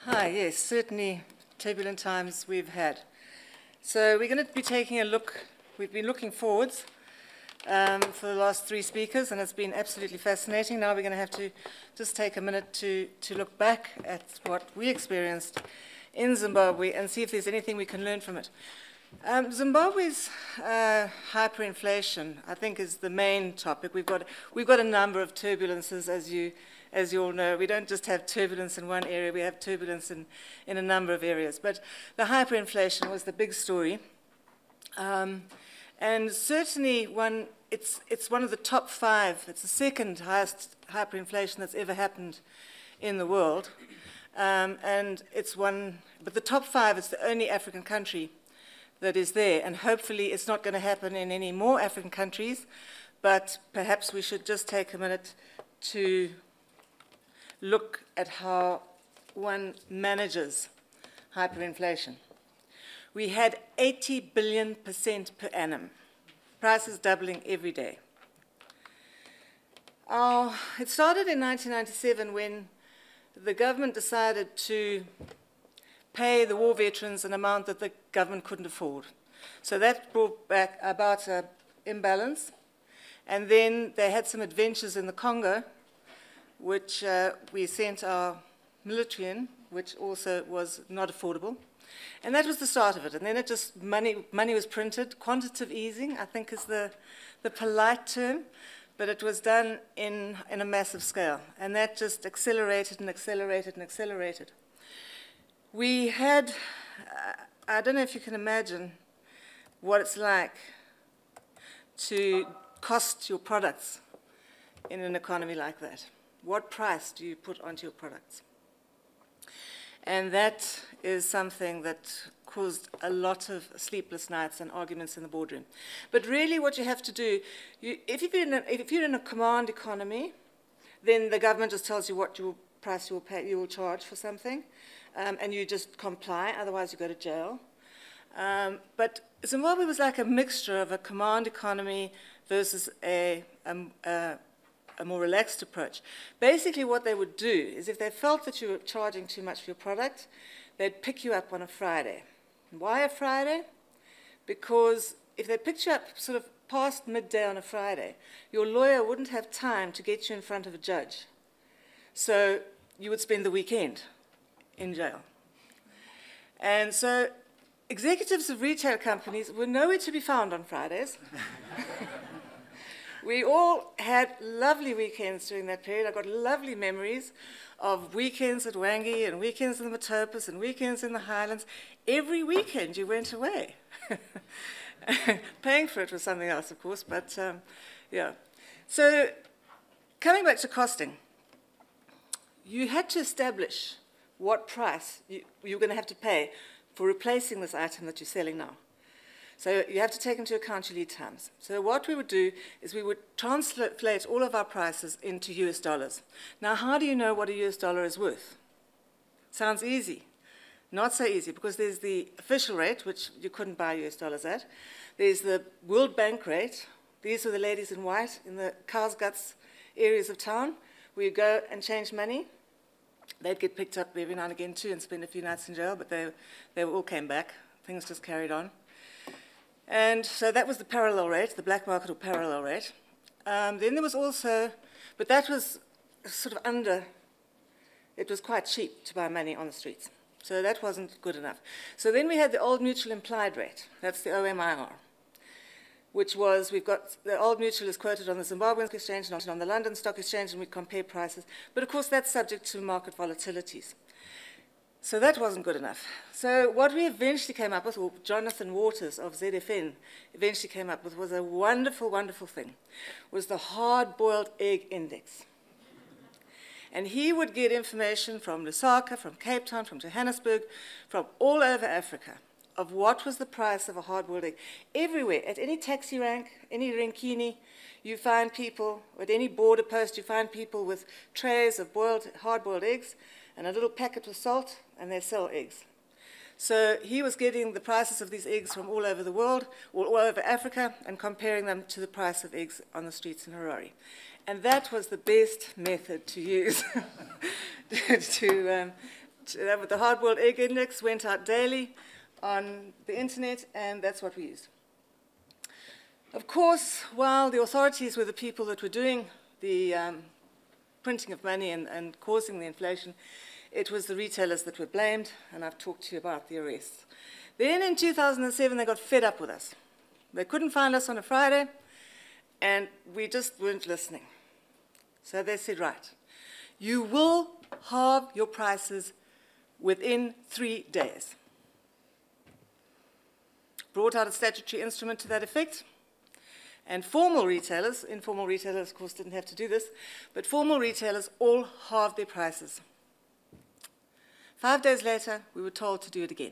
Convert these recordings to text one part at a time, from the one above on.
Hi, yes, certainly turbulent times we've had. So we're going to be taking a look, we've been looking forwards for the last three speakers, and it's been absolutely fascinating. Now we're going to have to just take a minute to look back at what we experienced in Zimbabwe and see if there's anything we can learn from it. Zimbabwe's hyperinflation, I think, is the main topic. We've got a number of turbulences, as you all know. We don't just have turbulence in one area, we have turbulence in a number of areas. But the hyperinflation was the big story. And certainly it's one of the top five. It's the second highest hyperinflation that's ever happened in the world. And it's one, but the top five is the only African country that is there. And hopefully it's not going to happen in any more African countries, but perhaps we should just take a minute to look at how one manages hyperinflation. We had 80 billion% per annum, prices doubling every day. It started in 1997 when the government decided to pay the war veterans an amount that the government couldn't afford. So that brought back about an imbalance. And then they had some adventures in the Congo, which we sent our military in, which also was not affordable. And that was the start of it. And then it just, money was printed. Quantitative easing, I think, is the polite term. But it was done in a massive scale. And that just accelerated and accelerated and accelerated. We had, I don't know if you can imagine what it's like to cost your products in an economy like that. What price do you put onto your products? And that is something that caused a lot of sleepless nights and arguments in the boardroom. But really what you have to do, if you're in a command economy, then the government just tells you what price you will charge for something, and you just comply, otherwise you go to jail. But Zimbabwe was like a mixture of a command economy versus a more relaxed approach. Basically what they would do is if they felt that you were charging too much for your product, they'd pick you up on a Friday. Why a Friday? Because if they picked you up sort of past midday on a Friday, your lawyer wouldn't have time to get you in front of a judge. So you would spend the weekend in jail. And so executives of retail companies were nowhere to be found on Fridays. We all had lovely weekends during that period. I got lovely memories of weekends at Wangi and weekends in the Matopus and weekends in the Highlands. Every weekend you went away. Paying for it was something else, of course, but yeah. So coming back to costing, you had to establish what price you were going to have to pay for replacing this item that you're selling now. So you have to take into account your lead times. So what we would do is we would translate all of our prices into US dollars. Now, how do you know what a US dollar is worth? Sounds easy. Not so easy, because there's the official rate, which you couldn't buy US dollars at. There's the World Bank rate. These were the ladies in white in the cow's guts areas of town where you go and change money. They'd get picked up every now and again too and spend a few nights in jail, but they all came back. Things just carried on. And so that was the parallel rate, the black market or parallel rate. Then there was also, but that was sort of it was quite cheap to buy money on the streets. So that wasn't good enough. So then we had the old mutual implied rate. That's the OMIR, which was, we've got, the old mutual is quoted on the Zimbabwean Stock Exchange and on the London Stock Exchange, and we compare prices. But of course, that's subject to market volatilities. So that wasn't good enough. So what we eventually came up with, or Jonathan Waters of ZFN eventually came up with, was a wonderful, wonderful thing, was the hard-boiled egg index. And he would get information from Lusaka, from Cape Town, from Johannesburg, from all over Africa, of what was the price of a hard-boiled egg. Everywhere, at any taxi rank, any renkini, you find people, at any border post, you find people with trays of hard-boiled eggs and a little packet of salt, and they sell eggs. So he was getting the prices of these eggs from all over the world, all over Africa, and comparing them to the price of eggs on the streets in Harare. And that was the best method to use to the hard-boiled egg index went out daily on the internet, and that's what we used. Of course, while the authorities were the people that were doing the printing of money and causing the inflation, it was the retailers that were blamed, and I've talked to you about the arrests. Then in 2007, they got fed up with us. They couldn't find us on a Friday, and we just weren't listening. So they said, right, you will halve your prices within 3 days. Brought out a statutory instrument to that effect. And formal retailers, informal retailers, of course, didn't have to do this, but formal retailers all halved their prices. 5 days later, we were told to do it again.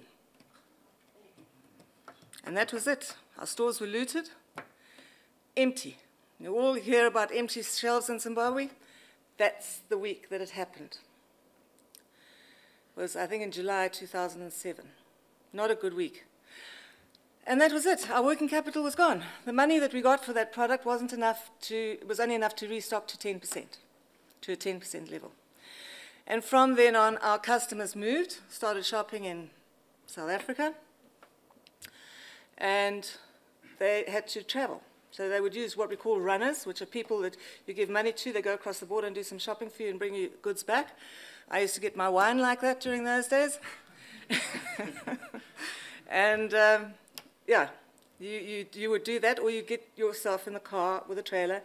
And that was it. Our stores were looted, empty. You all hear about empty shelves in Zimbabwe. That's the week that it happened. It was, I think, in July 2007. Not a good week. And that was it. Our working capital was gone. The money that we got for that product was only enough to restock to 10%, to a 10% level. And from then on, our customers moved, started shopping in South Africa, and they had to travel. So they would use what we call runners, which are people that you give money to, they go across the border and do some shopping for you and bring you goods back. I used to get my wine like that during those days. And yeah, you would do that, or you get yourself in the car with a trailer,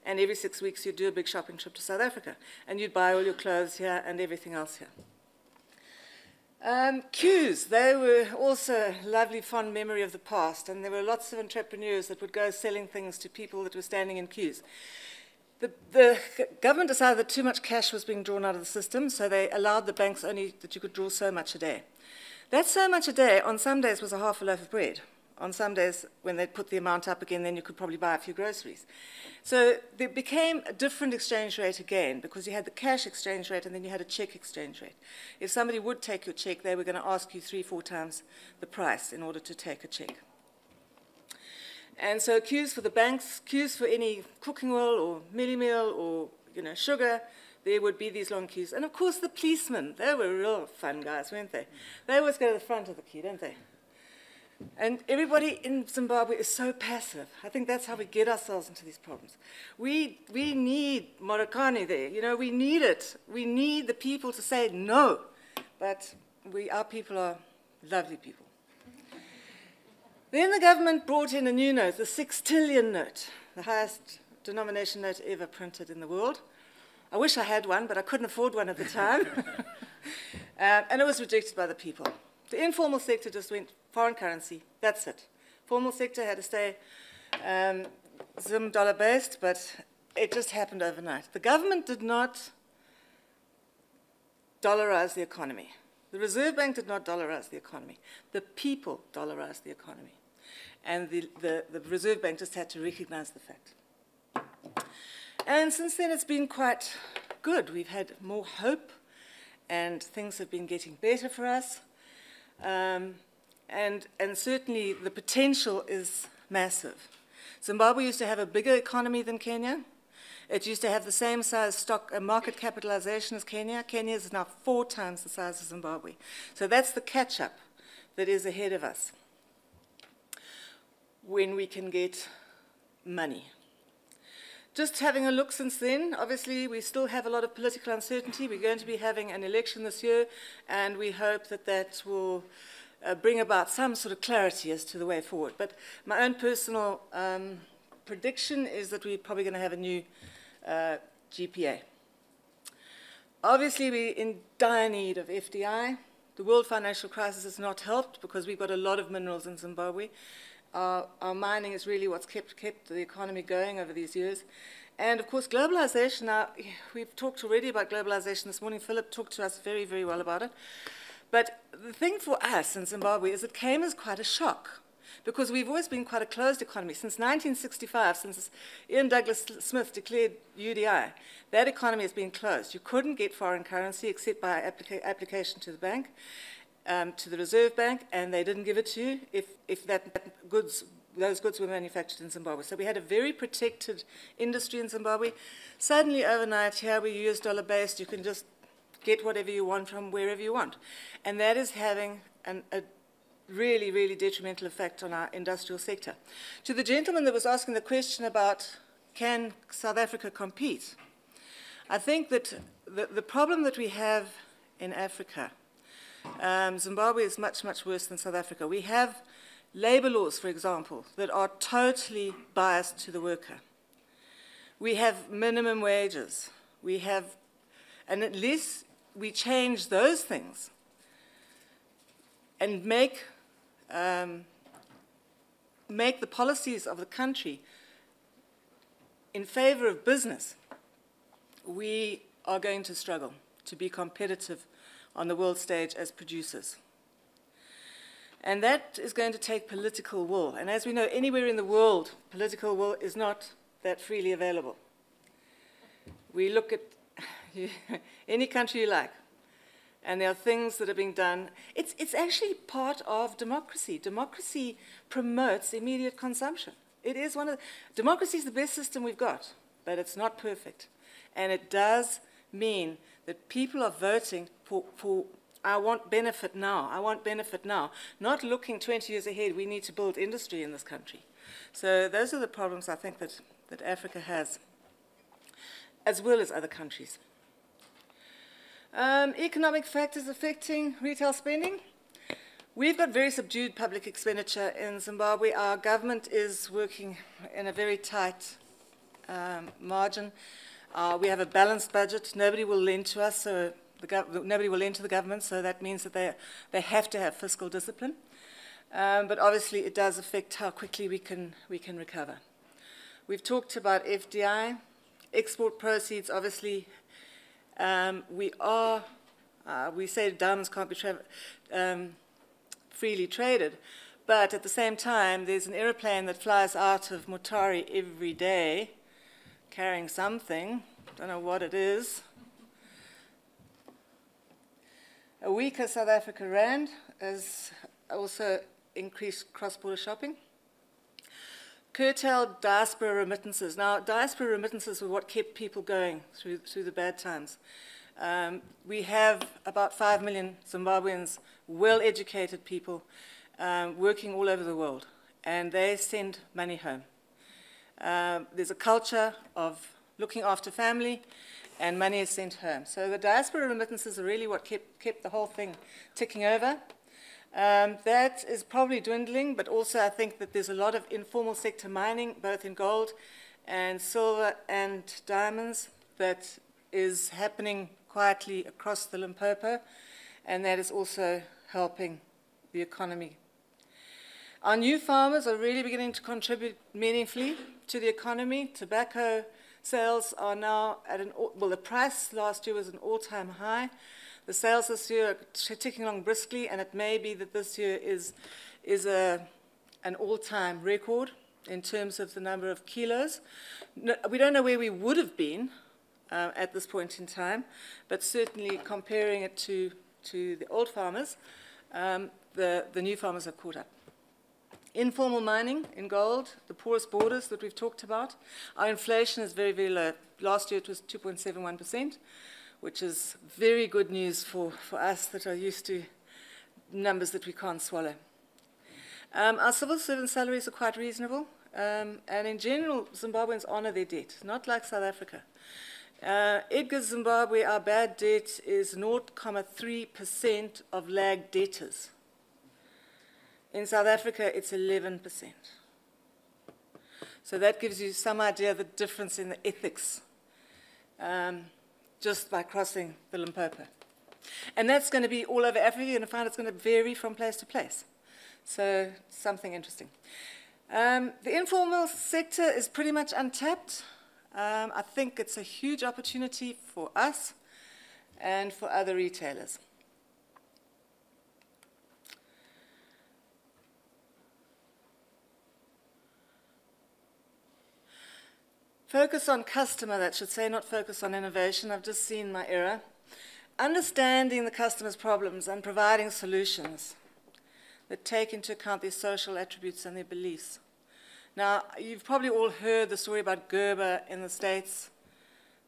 and every 6 weeks you'd do a big shopping trip to South Africa, and you'd buy all your clothes here and everything else here. Queues, they were also a lovely, fond memory of the past, and there were lots of entrepreneurs that would go selling things to people that were standing in queues. The government decided that too much cash was being drawn out of the system, so they allowed the banks only that you could draw so much a day. That so much a day on some days was a half a loaf of bread. On some days, when they'd put the amount up again, then you could probably buy a few groceries. So there became a different exchange rate again, because you had the cash exchange rate and then you had a check exchange rate. If somebody would take your check, they were going to ask you 3-4 times the price in order to take a check. And so queues for the banks, queues for any cooking oil or mealie meal or sugar, there would be these long queues. And of course the policemen, they were real fun guys, weren't they? They always go to the front of the queue, don't they? And everybody in Zimbabwe is so passive. I think that's how we get ourselves into these problems. We need Morokani there. We need it. We need the people to say no. But our people are lovely people. Then the government brought in a new note, the 6-tillion note, the highest denomination note ever printed in the world. I wish I had one, but I couldn't afford one at the time. And it was rejected by the people. The informal sector just went foreign currency. That's it. Formal sector had to stay Zim dollar-based, but it just happened overnight. The government did not dollarize the economy. The Reserve Bank did not dollarize the economy. The people dollarized the economy. And the Reserve Bank just had to recognize the fact. And since then, it's been quite good. We've had more hope, and things have been getting better for us. And certainly the potential is massive. Zimbabwe used to have a bigger economy than Kenya. It used to have the same size stock market capitalization as Kenya. Kenya is now 4 times the size of Zimbabwe. So that's the catch-up that is ahead of us when we can get money. Just having a look since then, obviously we still have a lot of political uncertainty. We're going to be having an election this year, and we hope that that will bring about some sort of clarity as to the way forward. But my own personal prediction is that we're probably going to have a new GPA. Obviously, we're in dire need of FDI. The world financial crisis has not helped because we've got a lot of minerals in Zimbabwe. Our mining is really what's kept the economy going over these years. And of course, globalization, we've talked already about globalization this morning. Philip talked to us very, very well about it. But the thing for us in Zimbabwe is it came as quite a shock, because we've always been quite a closed economy. Since 1965, since Ian Douglas Smith declared UDI, that economy has been closed. You couldn't get foreign currency except by application to the bank, to the Reserve Bank, and they didn't give it to you if those goods were manufactured in Zimbabwe. So we had a very protected industry in Zimbabwe. Suddenly, overnight, here we're US dollar-based. You can just get whatever you want from wherever you want. And that is having a really, really detrimental effect on our industrial sector. To the gentleman that was asking the question about can South Africa compete, I think that the problem that we have in Africa, Zimbabwe is much, much worse than South Africa. We have labor laws, for example, that are totally biased to the worker. We have minimum wages. We have, and unless we change those things and make the policies of the country in favor of business, we are going to struggle to be competitive on the world stage as producers. And that is going to take political will. And as we know, anywhere in the world, political will is not that freely available. We look at any country you like, and there are things that are being done. It's actually part of democracy. Democracy promotes immediate consumption. It is one of democracy is the best system we've got, but it's not perfect. And it does mean that people are voting for I want benefit now, I want benefit now, not looking 20 years ahead. We need to build industry in this country. So those are the problems I think that Africa has, as well as other countries. Economic factors affecting retail spending. We've got very subdued public expenditure in Zimbabwe. Our government is working in a very tight margin. We have a balanced budget. Nobody will lend to us, so nobody will lend to the government, so that means that they have to have fiscal discipline. But obviously it does affect how quickly we can recover. We've talked about FDI, export proceeds. Obviously, we say diamonds can't be freely traded, but at the same time, there's an aeroplane that flies out of Mutare every day, carrying something. Don't know what it is. A weaker South Africa rand has also increased cross-border shopping. Curtailed diaspora remittances. Now, diaspora remittances were what kept people going through the bad times. We have about 5 million Zimbabweans, well-educated people, working all over the world, and they send money home. There's a culture of looking after family, and money is sent home. So the diaspora remittances are really what kept the whole thing ticking over. That is probably dwindling, but also I think that there's a lot of informal sector mining, both in gold and silver and diamonds, that is happening quietly across the Limpopo, and that is also helping the economy. Our new farmers are really beginning to contribute meaningfully to the economy. Tobacco sales are now at the price last year was an all-time high. The sales this year are ticking along briskly, and it may be that this year is an all-time record in terms of the number of kilos. No, we don't know where we would have been at this point in time, but certainly comparing it to the old farmers, the new farmers have caught up. Informal mining in gold, the porous borders that we've talked about. Our inflation is very, very low. Last year it was 2.71%, which is very good news for us that are used to numbers that we can't swallow. Our civil servant salaries are quite reasonable, and in general, Zimbabweans honor their debt, not like South Africa. Edgars Zimbabwe, our bad debt is 0.3% of lagged debtors. In South Africa, it's 11%. So that gives you some idea of the difference in the ethics just by crossing the Limpopo. And that's going to be all over Africa. You're going to find it's going to vary from place to place. So something interesting. The informal sector is pretty much untapped. I think it's a huge opportunity for us and for other retailers. Focus on customer, that should say, not focus on innovation. I've just seen my error. Understanding the customer's problems and providing solutions that take into account their social attributes and their beliefs. Now, you've probably all heard the story about Gerber in the States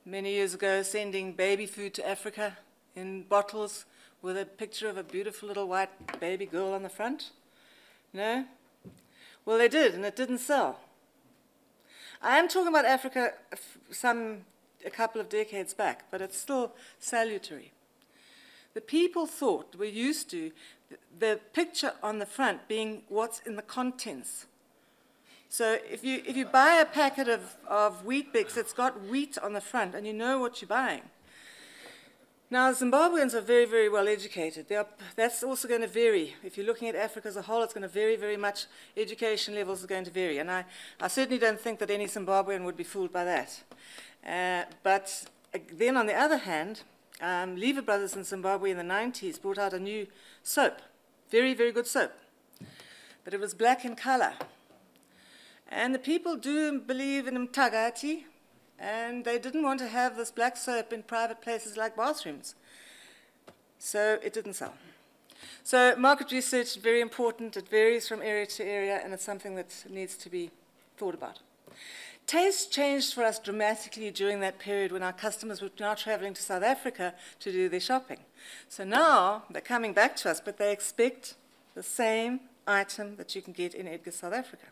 many years ago, sending baby food to Africa in bottles with a picture of a beautiful little white baby girl on the front? No? Well, they did, and it didn't sell. I am talking about Africa a couple of decades back, but it's still salutary. The people thought, we're used to, the picture on the front being what's in the contents. So if you buy a packet of Wheat Bix, it's got wheat on the front, and you know what you're buying. Now, Zimbabweans are very, very well educated. That's also going to vary. If you're looking at Africa as a whole, it's going to vary very much. Education levels are going to vary. And I certainly don't think that any Zimbabwean would be fooled by that. But then, on the other hand, Lever Brothers in Zimbabwe in the 90s brought out a new soap. Very, very good soap. But it was black in color. And the people do believe in mtagati, and they didn't want to have this black soap in private places like bathrooms. So it didn't sell. So market research is very important. It varies from area to area, and it's something that needs to be thought about. Taste changed for us dramatically during that period when our customers were now traveling to South Africa to do their shopping. So now they're coming back to us, but they expect the same item that you can get in Edgars, South Africa.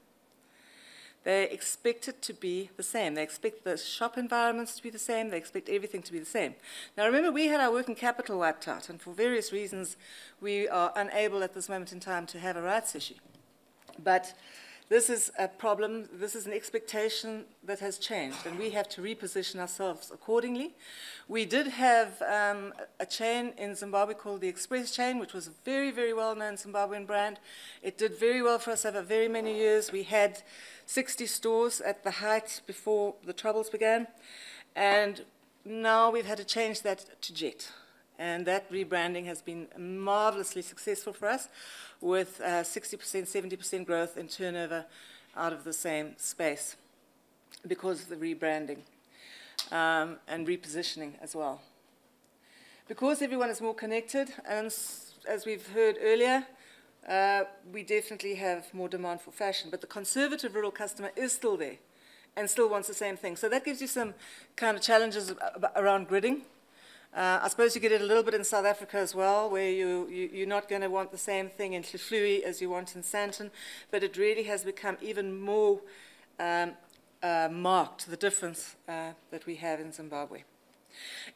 They expect it to be the same. They expect the shop environments to be the same. They expect everything to be the same. Now, remember, we had our working capital wiped out, and for various reasons, we are unable at this moment in time to have a rights issue. But this is a problem. This is an expectation that has changed, and we have to reposition ourselves accordingly. We did have a chain in Zimbabwe called the Express chain, which was a very, very well-known Zimbabwean brand. It did very well for us over very many years. We had 60 stores at the height before the troubles began, and now we've had to change that to Jet. And that rebranding has been marvelously successful for us, with 60%, 70% growth in turnover out of the same space because of the rebranding and repositioning as well. Because everyone is more connected, and as we've heard earlier, we definitely have more demand for fashion, but the conservative rural customer is still there and still wants the same thing. So that gives you some kind of challenges around gridding. I suppose you get it a little bit in South Africa as well, where you're not going to want the same thing in Hluflui as you want in Sandton, but it really has become even more marked, the difference that we have in Zimbabwe.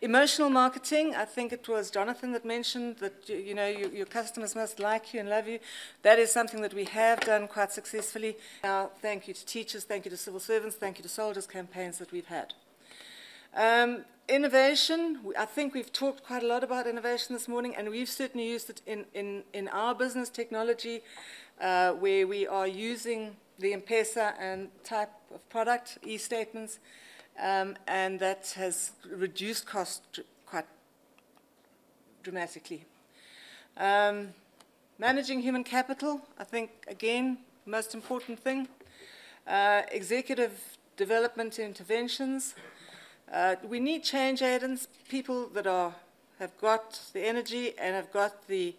Emotional marketing, I think it was Jonathan that mentioned that your customers must like you and love you. That is something that we have done quite successfully. Now, thank you to teachers, thank you to civil servants, thank you to soldiers campaigns that we've had. Innovation, I think we've talked quite a lot about innovation this morning, and we've certainly used it in our business technology, where we are using the M-Pesa and type of product, e-statements, and that has reduced cost quite dramatically. Managing human capital, I think, again, most important thing. Executive development interventions. We need change agents, people that have got the energy and have got the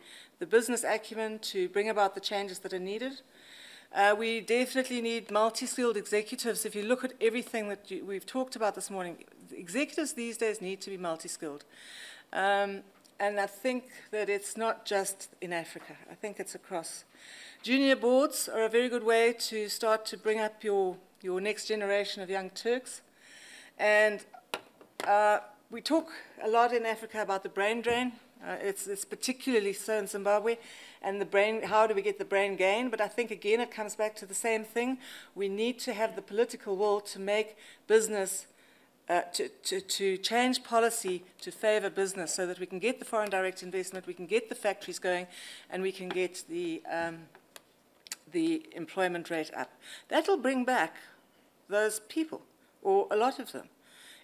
business acumen to bring about the changes that are needed. We definitely need multi-skilled executives. If you look at everything that we've talked about this morning, executives these days need to be multi-skilled. And I think that it's not just in Africa. I think it's across. Junior boards are a very good way to start to bring up your next generation of young Turks. And we talk a lot in Africa about the brain drain. It's particularly so in Zimbabwe. And the brain, how do we get the brain gain? But I think, again, it comes back to the same thing. We need to have the political will to make business, to change policy to favor business so that we can get the foreign direct investment, we can get the factories going, and we can get the employment rate up. That'll bring back those people, or a lot of them.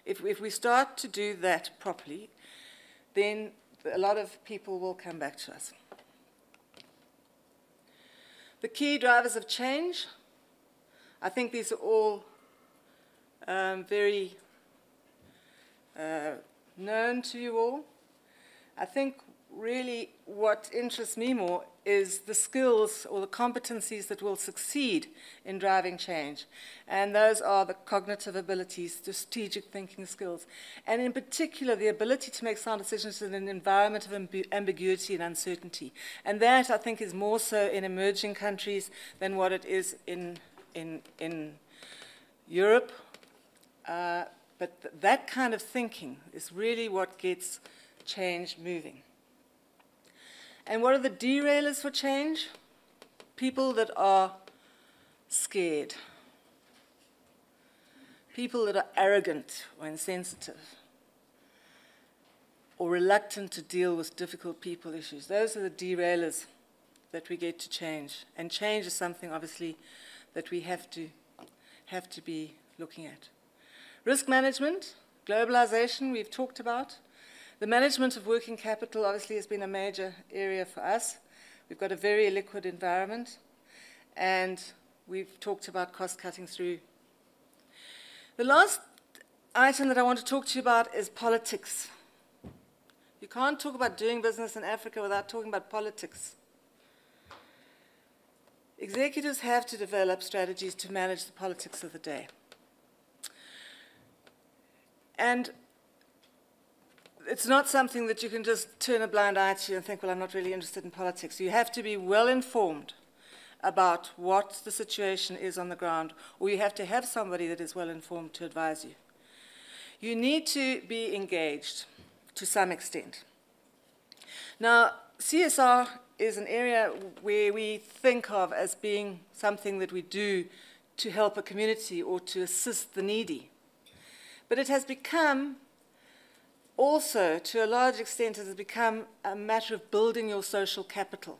If we start to do that properly, then a lot of people will come back to us. The key drivers of change, I think these are all very known to you all. I think really what interests me more is the skills or the competencies that will succeed in driving change. And those are the cognitive abilities, the strategic thinking skills, and in particular the ability to make sound decisions in an environment of ambiguity and uncertainty. And that, I think, is more so in emerging countries than what it is in Europe. But that kind of thinking is really what gets change moving. And what are the derailers for change? People that are scared. People that are arrogant or insensitive. Or reluctant to deal with difficult people issues. Those are the derailers that we get to change. And change is something, obviously, that we have to be looking at. Risk management, globalization, we've talked about. The management of working capital obviously has been a major area for us. We've got a very illiquid environment, and we've talked about cost cutting through. The last item that I want to talk to you about is politics. You can't talk about doing business in Africa without talking about politics. Executives have to develop strategies to manage the politics of the day. And it's not something that you can just turn a blind eye to and think, well, I'm not really interested in politics. You have to be well informed about what the situation is on the ground, or you have to have somebody that is well informed to advise you. You need to be engaged to some extent. Now, CSR is an area where we think of as being something that we do to help a community or to assist the needy. But it has become also, to a large extent, it has become a matter of building your social capital.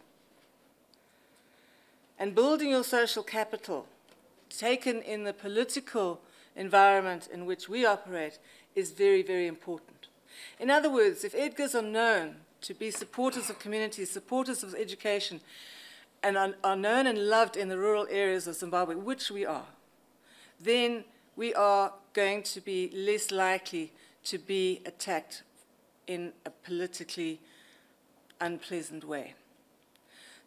And building your social capital, taken in the political environment in which we operate, is very, very important. In other words, if Edgars are known to be supporters of communities, supporters of education, and are known and loved in the rural areas of Zimbabwe, which we are, then we are going to be less likely to be attacked in a politically unpleasant way.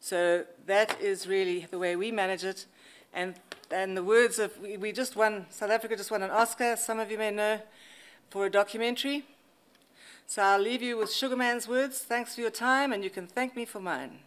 So that is really the way we manage it. And the words of, we just won, South Africa just won an Oscar, some of you may know, for a documentary. So I'll leave you with Sugarman's words. Thanks for your time, and you can thank me for mine.